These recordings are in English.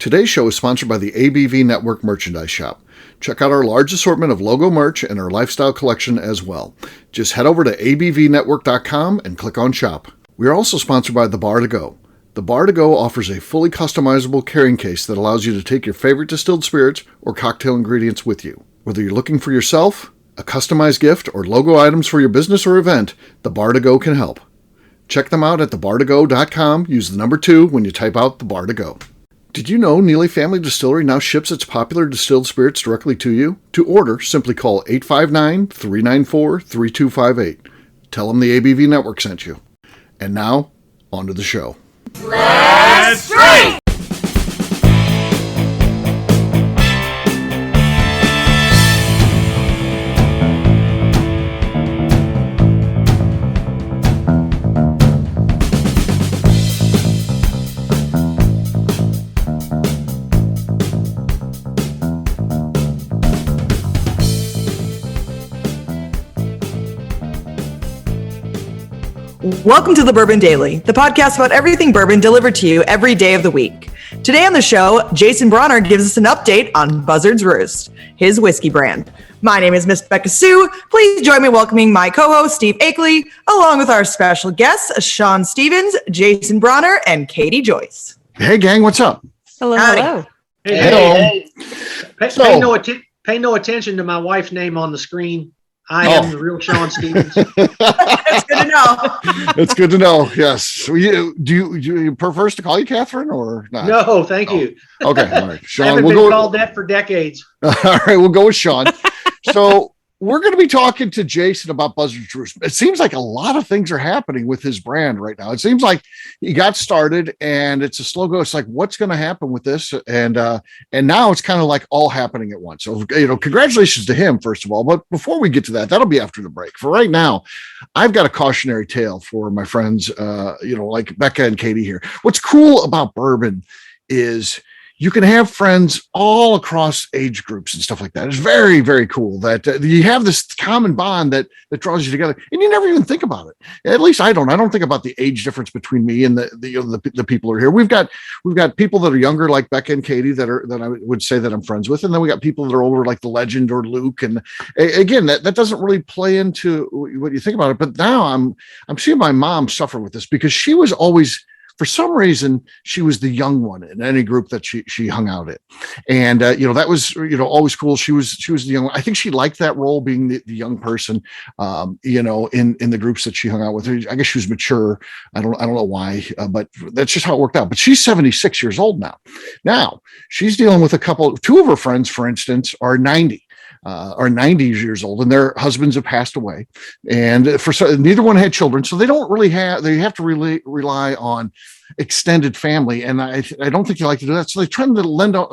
Today's show is sponsored by the ABV Network Merchandise Shop. Check out our large assortment of logo merch and our lifestyle collection as well. Just head over to abvnetwork.com and click on shop. We are also sponsored by The Bar to Go. The Bar to Go offers a fully customizable carrying case that allows you to take your favorite distilled spirits or cocktail ingredients with you. Whether you're looking for yourself, a customized gift, or logo items for your business or event, The Bar to Go can help. Check them out at thebar2go.com. Use the number 2 when you type out The Bar to Go. Did you know Neely Family Distillery now ships its popular distilled spirits directly to you? To order, simply call 859-394-3258. Tell them the ABV Network sent you. And now, on to the show. Let's drink! Welcome to the Bourbon Daily, the podcast about everything bourbon delivered to you every day of the week. Today on the show, Jason Brauner gives us an update on Buzzard's Roost, his whiskey brand. My name is Miss Beka Sue. Please join me in welcoming my co-host, Steve Akeley, along with our special guests, Shawn Stevens, Jason Brauner, and Katie Joyce. Hey, gang, what's up? Hello, hello. Hey. Pay no attention to my wife's name on the screen. I am the real Shawn Stevens. That's good to know. It's good to know. Yes. So do you prefer us to call you Catherine or not? No, thank you. Okay. All right. Shawn, I haven't been called that for decades. All right. We'll go with Shawn. So we're going to be talking to Jason about Buzzard's Roost. It seems like a lot of things are happening with his brand right now. It seems like he got started and it's a slow go. It's like, what's going to happen with this? And now it's kind of like all happening at once. So, congratulations to him, first of all. But before we get to that, that'll be after the break. For right now, I've got a cautionary tale for my friends, like Beka and Katie here. What's cool about bourbon is you can have friends all across age groups and stuff like that. It's very, very cool that you have this common bond that draws you together, and you never even think about it. At least I don't. I don't think about the age difference between me and the people who are here. We've got people that are younger, like Beka and Katie, that I would say that I'm friends with, and then we got people that are older, like the Legend or Luke. And again, that doesn't really play into what you think about it. But now I'm seeing my mom suffer with this because she was always, for some reason, she was the young one in any group that she hung out in. And, that was, always cool. She was the young one. I think she liked that role, being the young person, in the groups that she hung out with. I guess she was mature. I don't know why, but that's just how it worked out. But she's 76 years old now. Now she's dealing with two of her friends, for instance, are 90 years old, and their husbands have passed away, and neither one had children, so they have to rely on extended family, and I don't think they like to do that, so they tend to lend out,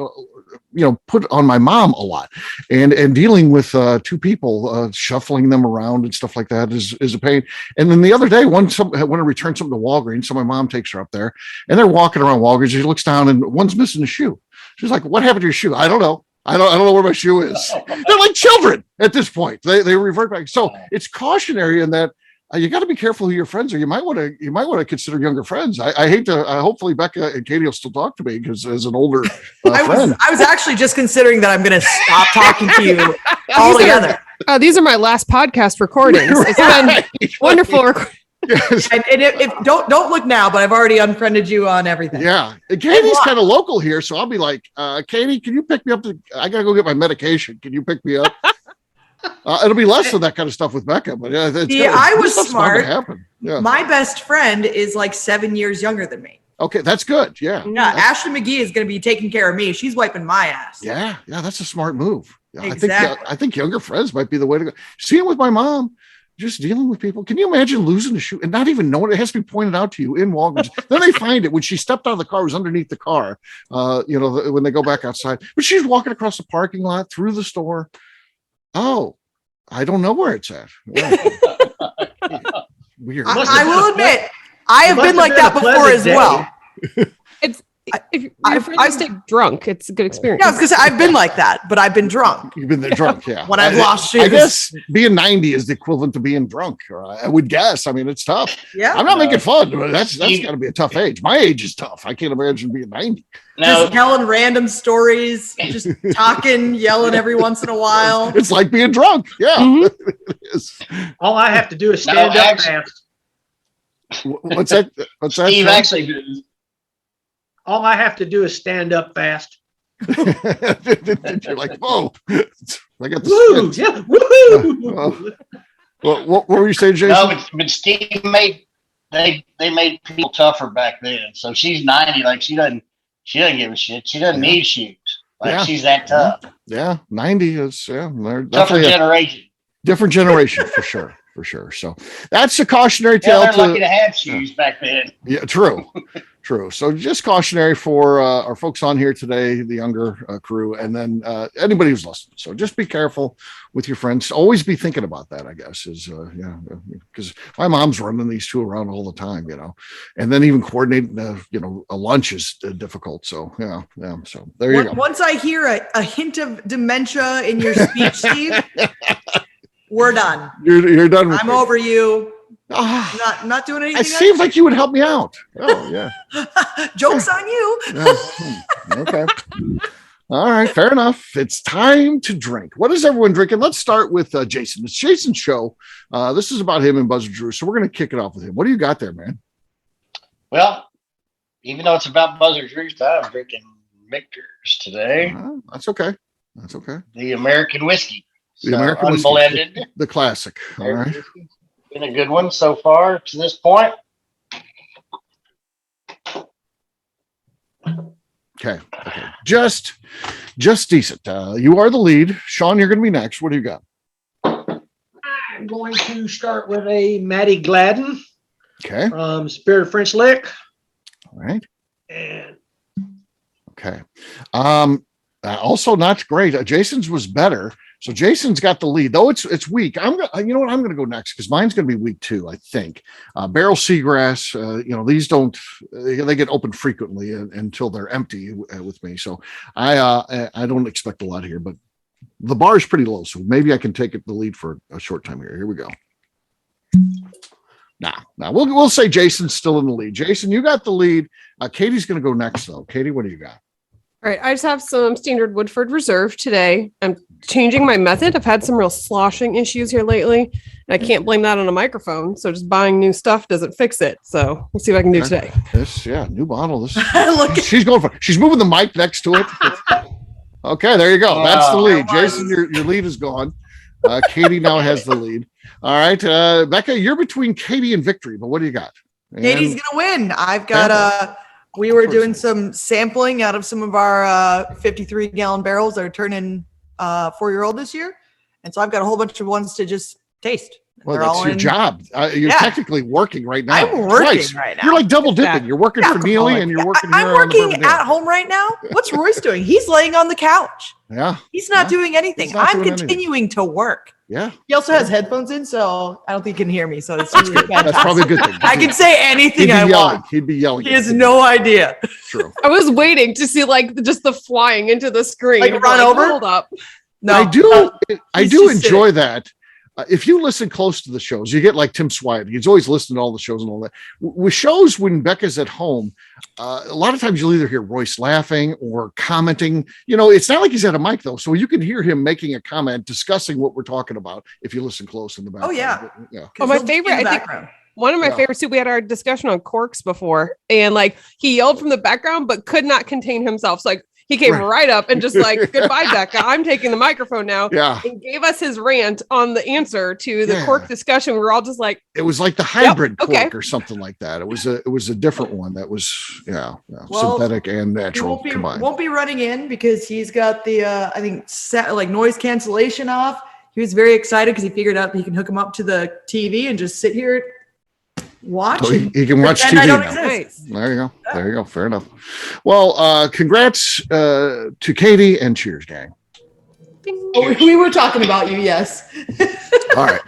put on my mom a lot, and dealing with two people, shuffling them around and stuff like that is a pain. And then the other day, when I returned something to Walgreens, so my mom takes her up there, and they're walking around Walgreens. She looks down, and one's missing a shoe. She's like, "What happened to your shoe?" "I don't know. I don't know where my shoe is." They're like children at this point. They revert back. So it's cautionary in that you got to be careful who your friends are. You might want to consider younger friends. I hate to. Hopefully Beka and Katie will still talk to me because as an older friend, I was actually just considering that I'm going to stop talking to you altogether. These are my last podcast recordings. It's been wonderful. Yes. And if don't look now, but I've already unfriended you on everything. Yeah. And Katie's kind of local here, so I'll be like, Katie, can you pick me up? I gotta go get my medication. Can you pick me up? It'll be less of that kind of stuff with Beka, but I was smart. Yeah. My best friend is like 7 years younger than me. Okay, that's good. Yeah. Yeah. Ashley McGee is going to be taking care of me. She's wiping my ass. Yeah. That's a smart move. Yeah, exactly. I think younger friends might be the way to go. See it with my mom. Just dealing with people. Can you imagine losing a shoe and not even knowing it? It has to be pointed out to you in Walgreens. Then they find it when she stepped out of the car. It was underneath the car. When they go back outside, but she's walking across the parking lot through the store. Oh, I don't know where it's at. Weird. I will admit, I have been like that before as well. if you're afraid to stay drunk, it's a good experience. Yeah, I was gonna say I've been like that, but I've been drunk. You've been there drunk, yeah. When I've lost shoes. I guess being 90 is the equivalent to being drunk. Or I would guess. I mean, it's tough. Yeah. I'm not making fun, but that's got to be a tough age. My age is tough. I can't imagine being 90. Just telling random stories, just talking, yelling every once in a while. It's like being drunk. Yeah. Mm-hmm. It is. All I have to do is stand up fast. What's that? Steve, actually, all I have to do is stand up fast. You're like, whoa. I got Woo! the Yeah, woo! what were you saying, Jason? no, but Steve they made people tougher back then. So she's 90, like she doesn't give a shit. She doesn't need shoes. Like she's that tough. Yeah, 90 is Tougher generation. Different generation for sure. For sure. So that's a cautionary tale. They're lucky to have shoes back then. Yeah, true. So just cautionary for our folks on here today, the younger crew, and then anybody who's listening. So just be careful with your friends. Always be thinking about that, I guess, because my mom's running these two around all the time, and then even coordinating, a lunch is difficult. So, yeah. So there you go. Once I hear a hint of dementia in your speech, Steve, we're done. You're done with I'm me. over you. Not doing anything. It seems like you would help me out. Oh, yeah. Joke's on you. Okay. All right. Fair enough. It's time to drink. What is everyone drinking? Let's start with Jason. It's Jason's show. This is about him and Buzzard Roost. So we're going to kick it off with him. What do you got there, man? Well, even though it's about Buzzard Roost, I'm drinking Michter's today. That's okay. The American whiskey. The American unblended. Whiskey. The classic. All right. Been a good one so far to this point. Okay. Just decent. You are the lead. Shawn, you're going to be next. What do you got? I'm going to start with a Matty Gladden. Okay. From Spirit of French Lick. All right. And okay. Also not great. Jason's was better. So Jason's got the lead, though it's weak. I'm going to go next because mine's going to be weak too, I think. Barrel Seagrass, these they get opened frequently until they're empty with me. So I don't expect a lot here, but the bar is pretty low. So maybe I can take the lead for a short time here. Here we go. Now we'll say Jason's still in the lead. Jason, you got the lead. Katie's going to go next though. Katie, what do you got? All right, I just have some standard Woodford Reserve today. I'm changing my method. I've had some real sloshing issues here lately, and I can't blame that on a microphone. So just buying new stuff doesn't fix it. So we'll see what I can do today. New bottle. She's going for. She's moving the mic next to it. Okay, there you go. That's the lead. Jason, your lead is gone. Katie now has the lead. All right, Beka, you're between Katie and victory, but what do you got? Katie's gonna win. I've got we were doing some sampling out of some of our 53-gallon barrels that are turning 4-year-old this year. And so I've got a whole bunch of ones to just taste. Well, that's your job. You're technically working right now. I'm working right now. You're like double dipping. You're working for Neely and you're working I'm working at home right now. What's Royce doing? He's laying on the couch. Yeah. He's not doing anything. I'm continuing to work. Yeah. He also has headphones in, so I don't think he can hear me. So it's really that's probably a good thing. I can say anything I want. He'd be yelling. He has no idea. True. I was waiting to see just the flying into the screen. Like run over? Hold up. No, I do enjoy that. If you listen close to the shows, you get like Tim Swyatt. He's always listening to all the shows and all that. With shows when Beka's at home, a lot of times you'll either hear Royce laughing or commenting. It's not like he's at a mic though, so you can hear him making a comment, discussing what we're talking about if you listen close in the background. Oh yeah. Oh, my favorite. I think one of my favorites too. We had our discussion on corks before, and he yelled from the background, but could not contain himself. So he came right up and just goodbye, Beka. I'm taking the microphone now. Yeah. And gave us his rant on the answer to the cork discussion. We were all just like, it was like the hybrid cork or something like that. It was a different one that was synthetic and natural combined. Won't be running in because he's got the I think noise cancellation off. He was very excited because he figured out he can hook him up to the TV and just sit here. Watch. So he can watch TV now. Nice. There you go. There you go. Fair enough. Well, congrats to Katie and cheers, gang. Oh, we were talking about you, yes. All right.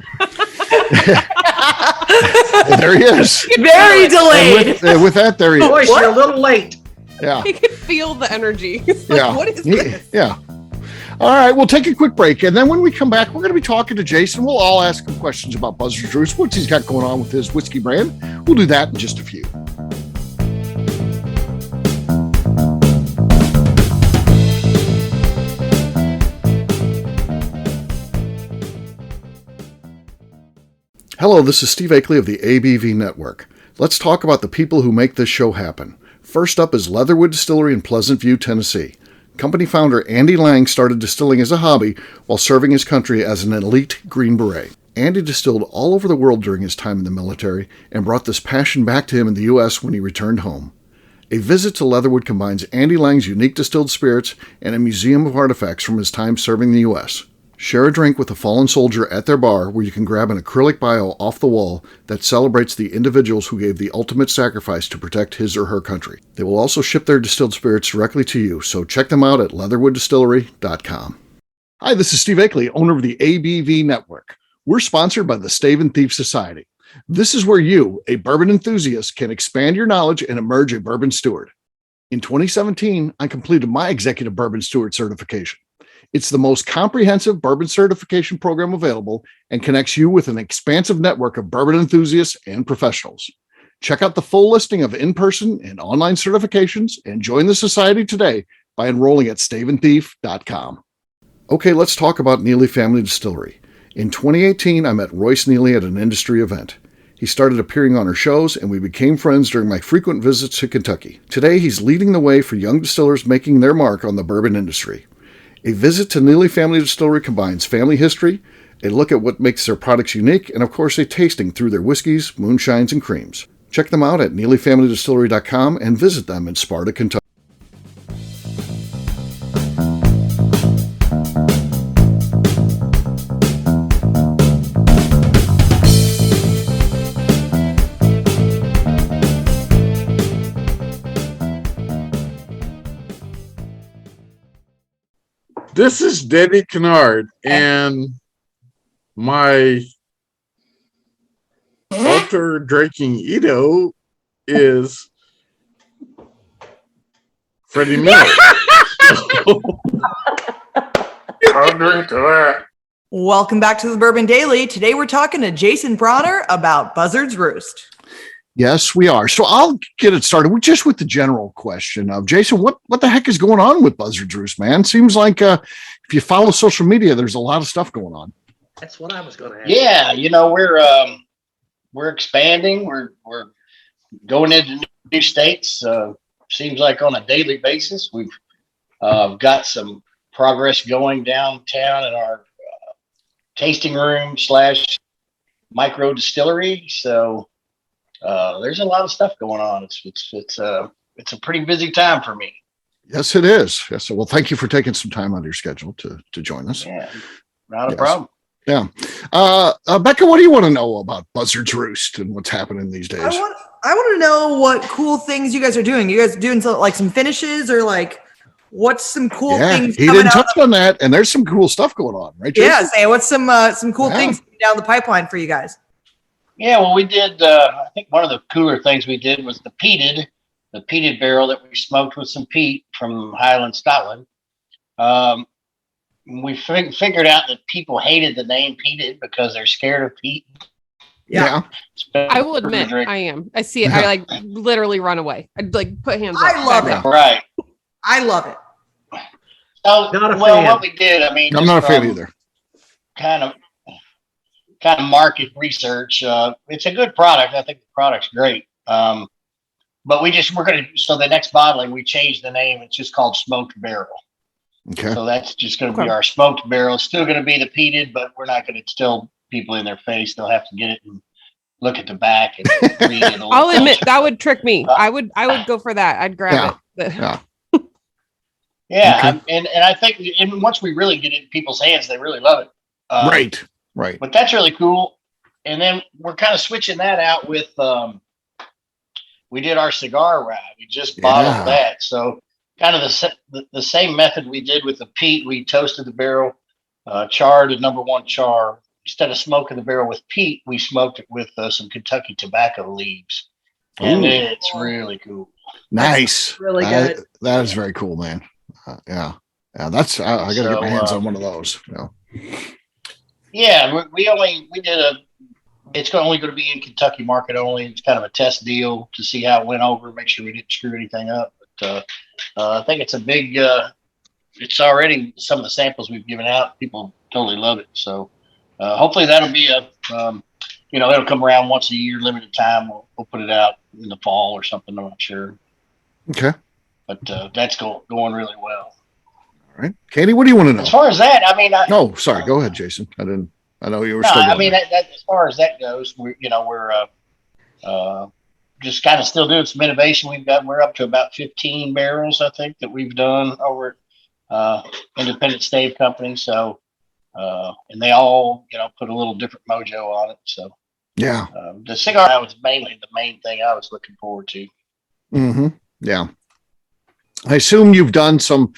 There he is. Very delayed. With that, there he is. Boy, you're a little late. Yeah. I can feel the energy. It's like, Yeah. what is this? Yeah. All right, we'll take a quick break. And then when we come back, we're going to be talking to Jason. We'll all ask him questions about Buzzard Roost, what he's got going on with his whiskey brand. We'll do that in just a few. Hello, this is Steve Akeley of the ABV Network. Let's talk about the people who make this show happen. First up is Leatherwood Distillery in Pleasant View, Tennessee. Company founder Andy Lang started distilling as a hobby while serving his country as an elite Green Beret. Andy distilled all over the world during his time in the military and brought this passion back to him in the U.S. when he returned home. A visit to Leatherwood combines Andy Lang's unique distilled spirits and a museum of artifacts from his time serving the U.S. Share a drink with a fallen soldier at their bar where you can grab an acrylic bio off the wall that celebrates the individuals who gave the ultimate sacrifice to protect his or her country. They will also ship their distilled spirits directly to you, so check them out at leatherwooddistillery.com. Hi, this is Steve Akeley, owner of the ABV Network. We're sponsored by the Stave and Thief Society. This is where you, a bourbon enthusiast, can expand your knowledge and emerge a bourbon steward. In 2017, I completed my Executive Bourbon Steward certification. It's the most comprehensive bourbon certification program available and connects you with an expansive network of bourbon enthusiasts and professionals. Check out the full listing of in-person and online certifications and join the society today by enrolling at staveandthief.com. Okay, let's talk about Neely Family Distillery. In 2018, I met Royce Neely at an industry event. He started appearing on our shows, and we became friends during my frequent visits to Kentucky. Today, he's leading the way for young distillers making their mark on the bourbon industry. A visit to Neely Family Distillery combines family history, a look at what makes their products unique, and of course a tasting through their whiskeys, moonshines, and creams. Check them out at neelyfamilydistillery.com and visit them in Sparta, Kentucky. This is Denny Kennard, and my ultra drinking Edo is Freddie Miller. I'll drink to that. Welcome back to the Bourbon Daily. Today we're talking to Jason Brauner about Buzzard's Roost. Yes, we are. So I'll get it started with the general question of Jason, what the heck is going on with Buzzard's Roost, man? Seems like if you follow social media, there's a lot of stuff going on. That's what I was going to ask. Yeah, we're expanding. We're going into new states. Seems like on a daily basis. We've got some progress going downtown in our tasting room / micro distillery. So there's a lot of stuff going on. It's a pretty busy time for me. Yes, it is. Yes. Well, thank you for taking some time out of your schedule to join us. Yeah, not a problem. Yeah. Beka, what do you want to know about Buzzard's Roost and what's happening these days? I want to know what cool things you guys are doing. You guys doing some finishes or what's some cool things? He didn't touch on that, and there's some cool stuff going on, right, Jason? Yeah, say what's some cool things down the pipeline for you guys? Yeah, well, we did. I think one of the cooler things we did was the peated barrel that we smoked with some peat from Highland, Scotland. We figured out that people hated the name peated because they're scared of peat. Yeah. I will admit, I am. I see it. I literally run away. I'd put hands up. I love it. Right. I love it. So, what we did, I'm not a fan either. Kind of market research. It's a good product. I think the product's great. But so the next bottling, we changed the name. It's just called Smoked Barrel. Okay. So that's just going to be our smoked barrel. It's still going to be the peated, but we're not going to still people in their face. They'll have to get it and look at the back and read it. I'll admit that would trick me. I would go for that. I'd grab it. Yeah. Okay. And I think once we really get it in people's hands, they really love it. Right. But that's really cool. And then we're kind of switching that out with, we did our cigar rye. We just bottled that. So kind of the same method we did with the peat. We toasted the barrel, charred a number one char. Instead of smoking the barrel with peat, we smoked it with some Kentucky tobacco leaves. And it's really cool. Nice. Really good. That is very cool, man. Yeah. That's I gotta get my hands on one of those. Yeah, we did it's only going to be in Kentucky market only. It's kind of a test deal to see how it went over, make sure we didn't screw anything up. But I think it's a big. It's already some of the samples we've given out. People totally love it. So hopefully that'll be it'll come around once a year, limited time. We'll put it out in the fall or something. I'm not sure. Okay. But that's going really well. All right, Katie, what do you want to know? As far as that, I mean, sorry. Go ahead, Jason. I know you were. No, still I mean, that, as far as that goes, we're just kind of still doing some innovation. We're up to about 15 barrels, I think, that we've done over at Independent Stave Company. So, and they all, put a little different mojo on it. So, yeah, the cigar was mainly the main thing I was looking forward to. Mm-hmm. Yeah, I assume you've done some.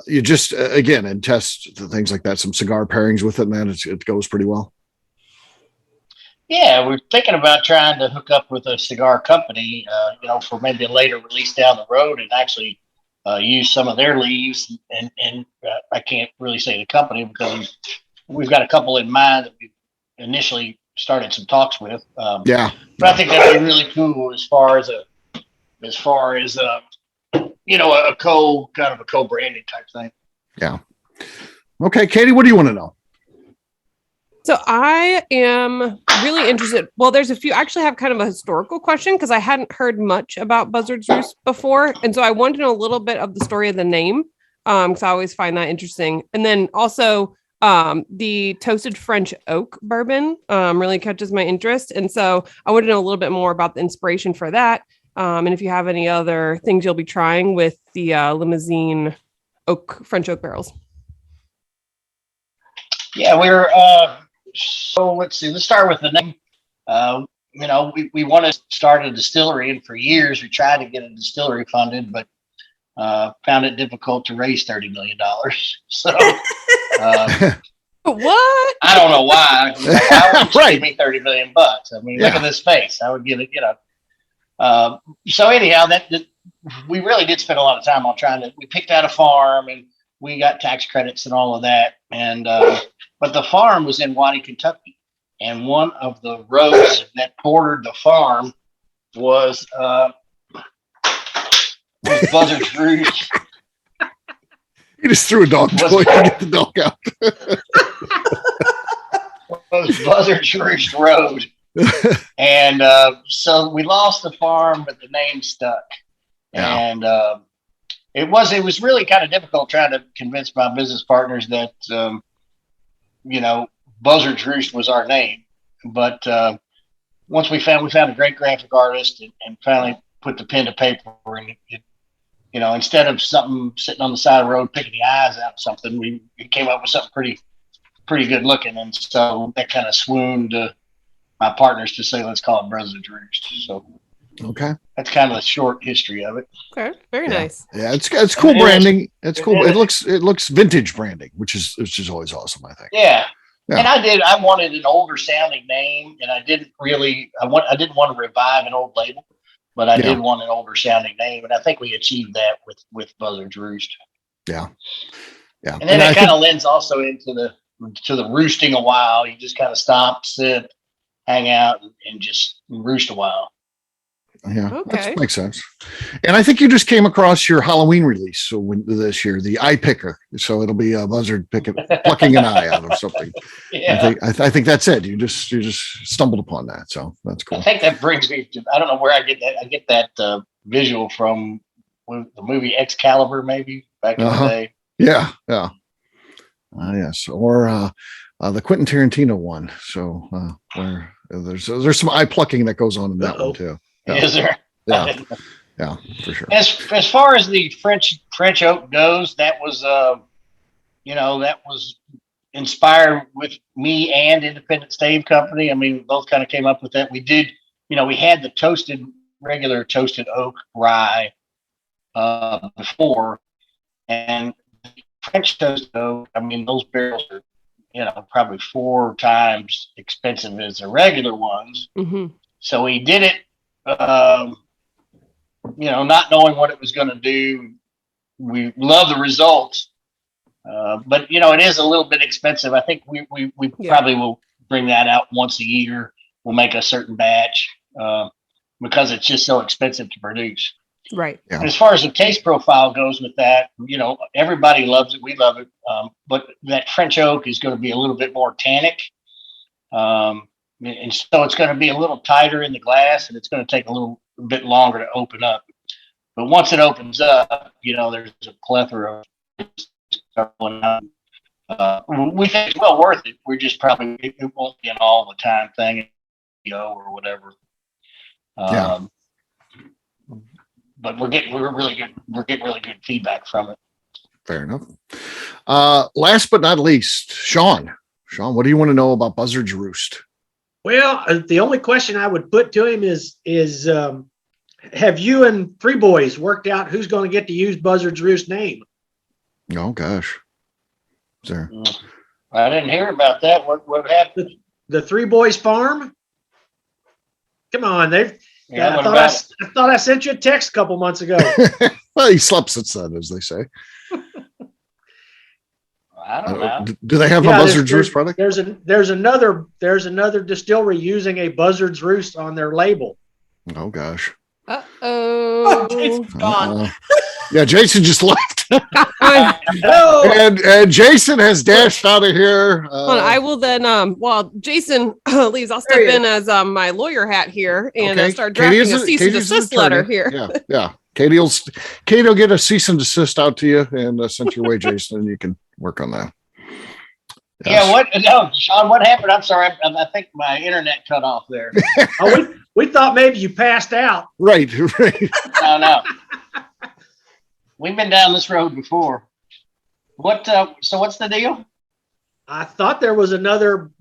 You just again and test things like that, some cigar pairings with it, man. It goes pretty well. Yeah, we're thinking about trying to hook up with a cigar company, for maybe a later release down the road, and actually use some of their leaves. And I can't really say the company because we've got a couple in mind that we initially started some talks with. But I think that'd be really cool as far as a co-branding type thing. Yeah. Okay, Katie, what do you want to know? So I am really interested. Well, there's a few. I actually have kind of a historical question because I hadn't heard much about Buzzard's Roost before, and so I wanted to know a little bit of the story of the name because I always find that interesting. And then also the toasted French oak bourbon really catches my interest, and so I wanted to know a little bit more about the inspiration for that. And if you have any other things you'll be trying with the limousine French oak barrels. Yeah, we're so let's see. Let's start with the name. We want to start a distillery, and for years we tried to get a distillery funded, but found it difficult to raise $30 million. So what? I don't know why. Why would you give me $30 million? I mean, look at this face. I would give it, So anyhow, that we really did spend a lot of time on we picked out a farm and we got tax credits and all of that. And, but the farm was in Waddy, Kentucky. And one of the roads that bordered the farm was Buzzard's Roost. You just threw a dog toy to get the dog out. Was Buzzard's Roost Road. And so we lost the farm, but the name stuck. Yeah. And it was really kind of difficult trying to convince my business partners that Buzzard's Roost was our name. But once we found a great graphic artist and finally put the pen to paper, and instead of something sitting on the side of the road picking the eyes out of something, we came up with something pretty good looking, and so that kind of swooned my partners to say, let's call it Buzzard's Roost. So okay, that's kind of the short history of it. Okay, very nice. Yeah, it's cool branding. It's cool. It looks vintage branding, which is always awesome, I think. Yeah. And I wanted an older sounding name, and I didn't want to revive an old label, but I did want an older sounding name, and I think we achieved that with Buzzard's Roost. Yeah. Yeah. And then it kind of lends also into the roosting a while. You just kind of stop, sit, hang out, and just roost a while. Yeah, that makes sense. And I think you just came across your Halloween release this year, the eye picker. So it'll be a buzzard plucking an eye out of something. Yeah, I think that's it. You just stumbled upon that, so that's cool. I think that brings me to, I don't know where I get that. I get that visual from the movie Excalibur, maybe back in the day. Yeah. Yes, or the Quentin Tarantino one. So where there's some eye plucking that goes on in that one too. Yeah. Is there? Yeah, for sure. As far as the French oak goes, that was that was inspired with me and Independent Stave Company. I mean, we both kind of came up with that. We did, we had the regular toasted oak rye before, and French toasted oak. I mean, those barrels are probably 4 times expensive as the regular ones. Mm-hmm. So we did it. not knowing what it was going to do. We love the results, but it is a little bit expensive. I think we probably will bring that out once a year. We'll make a certain batch because it's just so expensive to produce. Right. Yeah. And as far as the taste profile goes with that, everybody loves it. We love it. But that French oak is going to be a little bit more tannic. And so it's going to be a little tighter in the glass, and it's going to take a little bit longer to open up. But once it opens up, there's a plethora of stuff going on. We think it's well worth it. We're just probably, it won't be an all the time thing, or whatever. But we're getting really good feedback from it. Fair enough. Last but not least, Shawn. Shawn, what do you want to know about Buzzard's Roost? Well, the only question I would put to him is have you and Three Boys worked out who's going to get to use Buzzard's Roost name? Oh gosh. Sir. I didn't hear about that. What happened? The Three Boys Farm? Come on, I thought I sent you a text a couple months ago. Well, he slept since then, as they say. I don't know. Do they have a Buzzard's Roost product? There's another distillery using a Buzzard's Roost on their label. Oh gosh. Uh-oh. Jason's gone. Yeah, Jason just left. Hello. and Jason has dashed out of here. I will then while Jason leaves, I'll step in as my lawyer hat here and start drafting a cease and desist letter here. Yeah. Katie will get a cease and desist out to you and send your way, Jason, and you can work on that. Yes. Yeah, Shawn, what happened? I'm sorry. I think my internet cut off there. We thought maybe you passed out. Right. No. We've been down this road before. So what's the deal? I thought there was another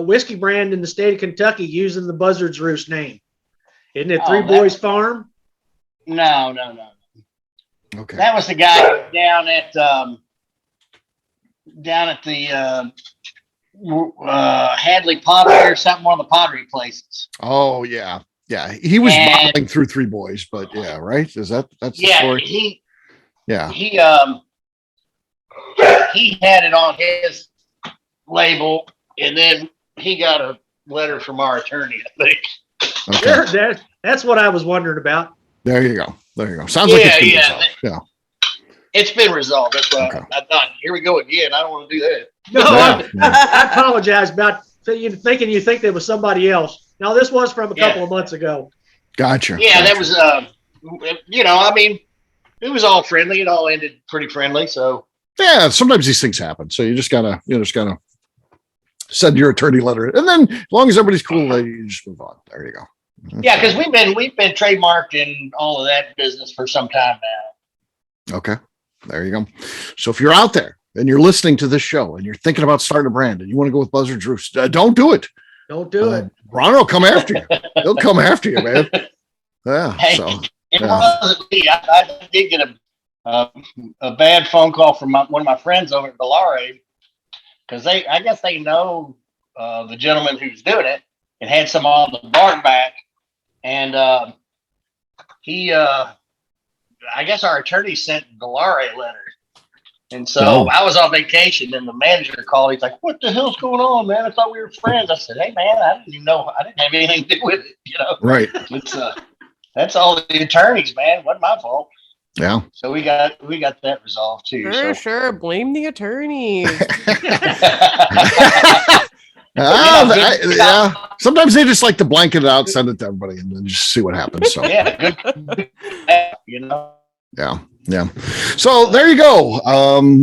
whiskey brand in the state of Kentucky using the Buzzard's Roost name. Isn't it Three Boys Farm? No. Okay. That was the guy down at the Hadley Pottery or something, one of the pottery places. Oh yeah. He was bottling through Three Boys, but yeah, right? That's the story? He had it on his label, and then he got a letter from our attorney, I think. Okay. Sure, that's what I was wondering about. There you go. Sounds like it's been resolved. Yeah. It's been resolved. That's why I thought, here we go again. I don't want to do that. No, I apologize about thinking you think there was somebody else. No, this was from a couple of months ago. Gotcha. Yeah, that was, it was all friendly. It all ended pretty friendly. So yeah, sometimes these things happen. So you just gotta send your attorney letter, and then as long as everybody's cool, you just move on. There you go. Yeah, because we've been trademarked in all of that business for some time now. Okay, there you go. So if you're out there and you're listening to this show and you're thinking about starting a brand and you want to go with Buzzard's Roost, don't do it. Don't do it. Brauner will come after you. He'll come after you, man. Yeah. Hey, so it wasn't me. I did get a bad phone call from one of my friends over at Delare because I guess they know the gentleman who's doing it and had some on the bar back, and he I guess our attorney sent Delare a letter. And so I was on vacation, and the manager called. He's like, "What the hell's going on, man? I thought we were friends." I said, "Hey, man, I didn't even know. I didn't have anything to do with it, Right. It's that's all the attorneys, man. It wasn't my fault." Yeah. So we got that resolved too. Sure. Blame the attorneys. Yeah. Sometimes they just like to blanket it out, send it to everybody, and then just see what happens. So yeah, good. Yeah. So there you go.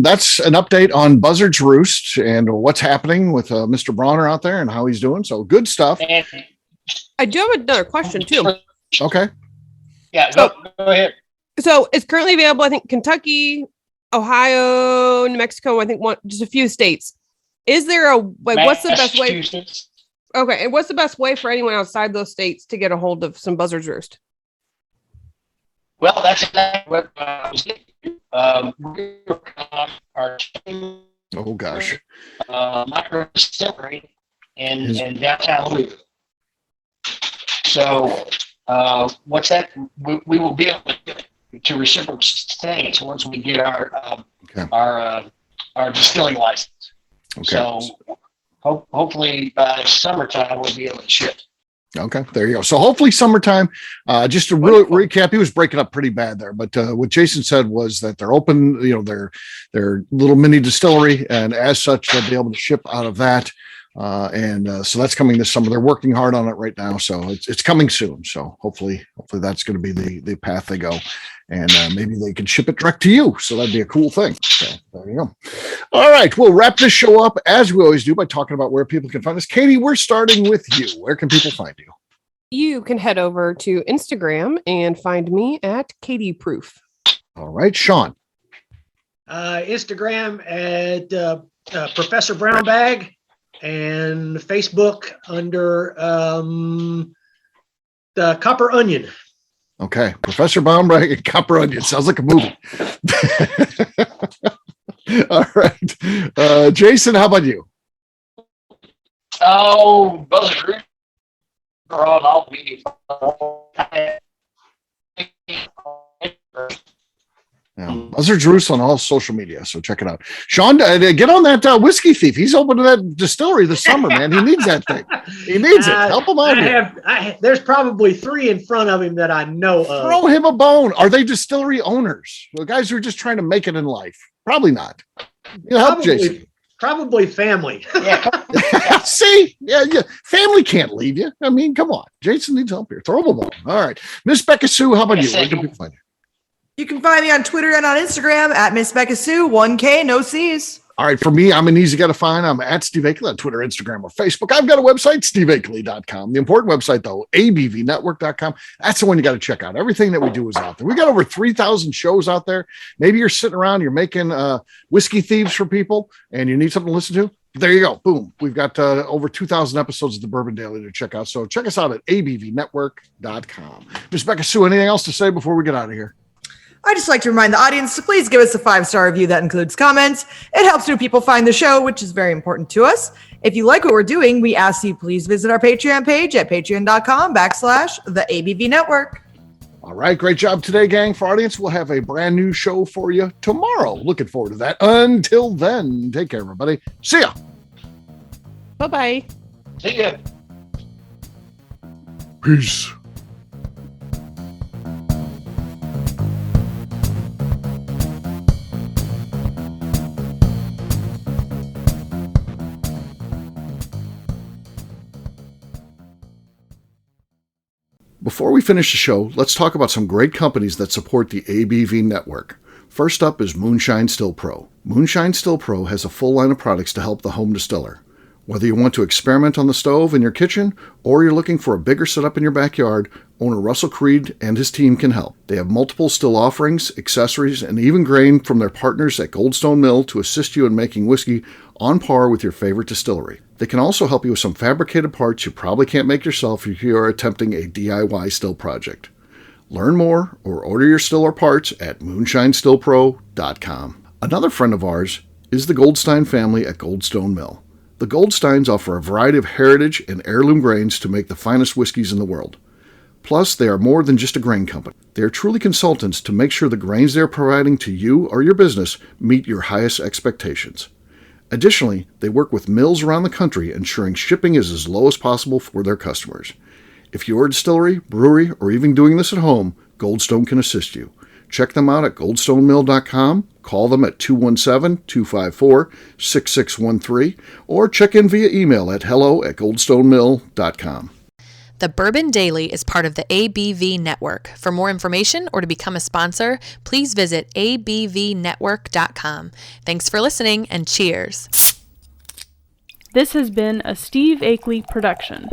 That's an update on Buzzard's Roost and what's happening with Mr. Brauner out there and how he's doing. So good stuff. And I do have another question too. Okay. Yeah, go ahead. So it's currently available, I think, Kentucky, Ohio, New Mexico, I think just a few states. Is there what's the best way? Okay. And what's the best way for anyone outside those states to get a hold of some Buzzard's Roost? Well, that's exactly what I was thinking. Our team, Oh gosh. micro distillery in downtown Louisville. So what's that? We will be able to reciprocal states once we get our distilling license. Okay. So hopefully by summertime we'll be able to ship. Okay, there you go. So hopefully summertime. Just to really recap, he was breaking up pretty bad there, but what Jason said was that they're open, their little mini distillery, and as such, they'll be able to ship out of that. So that's coming this summer. They're working hard on it right now, so it's coming soon. So hopefully that's going to be the path they go, and maybe they can ship it direct to you. So that'd be a cool thing. So there you go. All right, we'll wrap this show up as we always do by talking about where people can find us. Katie, we're starting with you. Where can people find you? You can head over to Instagram and find me at Katie Proof. All right, Shawn. Instagram at Professor Brown Bag, and Facebook under the Copper Onion. Okay, Professor Baumbrag and Copper Onion. Sounds like a movie. All right. Jason, how about you? Oh, Buzzard are on all media. Buzzard's Roost on all social media, so check it out. Shawn, get on that Whiskey Thief. He's opening that distillery this summer, man. He needs that thing. He needs it. Help him out. There's probably 3 in front of him that I know of. Throw him a bone. Are they distillery owners? The guys who are just trying to make it in life? Probably not. Help Jason. Probably family. Yeah. See? Yeah. Family can't leave you. I mean, come on. Jason needs help here. Throw him a bone. All right. Miss Beka Sue, how about you? Where can people find you? You can find me on Twitter and on Instagram at Miss Beka Sue, 1K, no C's. All right, for me, I'm an easy guy to find. I'm at Steve Akeley on Twitter, Instagram, or Facebook. I've got a website, steveakeley.com. The important website, though, abvnetwork.com. That's the one you got to check out. Everything that we do is out there. We got over 3,000 shows out there. Maybe you're sitting around, you're making whiskey thieves for people, and you need something to listen to. There you go. Boom. We've got over 2,000 episodes of the Bourbon Daily to check out. So check us out at abvnetwork.com. Miss Beka Sue, anything else to say before we get out of here? I'd just like to remind the audience to please give us a 5-star review that includes comments. It helps new people find the show, which is very important to us. If you like what we're doing, we ask you please visit our Patreon page at patreon.com/the ABV Network. All right. Great job today, gang. For our audience, we'll have a brand new show for you tomorrow. Looking forward to that. Until then, take care, everybody. See ya. Bye-bye. See ya. Peace. Before we finish the show, let's talk about some great companies that support the ABV network. First up is Moonshine Still Pro. Moonshine Still Pro has a full line of products to help the home distiller. Whether you want to experiment on the stove in your kitchen or you're looking for a bigger setup in your backyard, owner Russell Creed and his team can help. They have multiple still offerings, accessories, and even grain from their partners at Goldstone Mill to assist you in making whiskey on par with your favorite distillery. They can also help you with some fabricated parts you probably can't make yourself if you are attempting a DIY still project. Learn more or order your still or parts at moonshinestillpro.com. Another friend of ours is the Goldstein family at Goldstone Mill. The Goldsteins offer a variety of heritage and heirloom grains to make the finest whiskeys in the world. Plus, they are more than just a grain company. They are truly consultants to make sure the grains they are providing to you or your business meet your highest expectations. Additionally, they work with mills around the country, ensuring shipping is as low as possible for their customers. If you're a distillery, brewery, or even doing this at home, Goldstone can assist you. Check them out at goldstonemill.com, call them at 217-254-6613, or check in via email at hello@goldstonemill.com. The Bourbon Daily is part of the ABV Network. For more information or to become a sponsor, please visit abvnetwork.com. Thanks for listening and cheers. This has been a Steve Akeley production.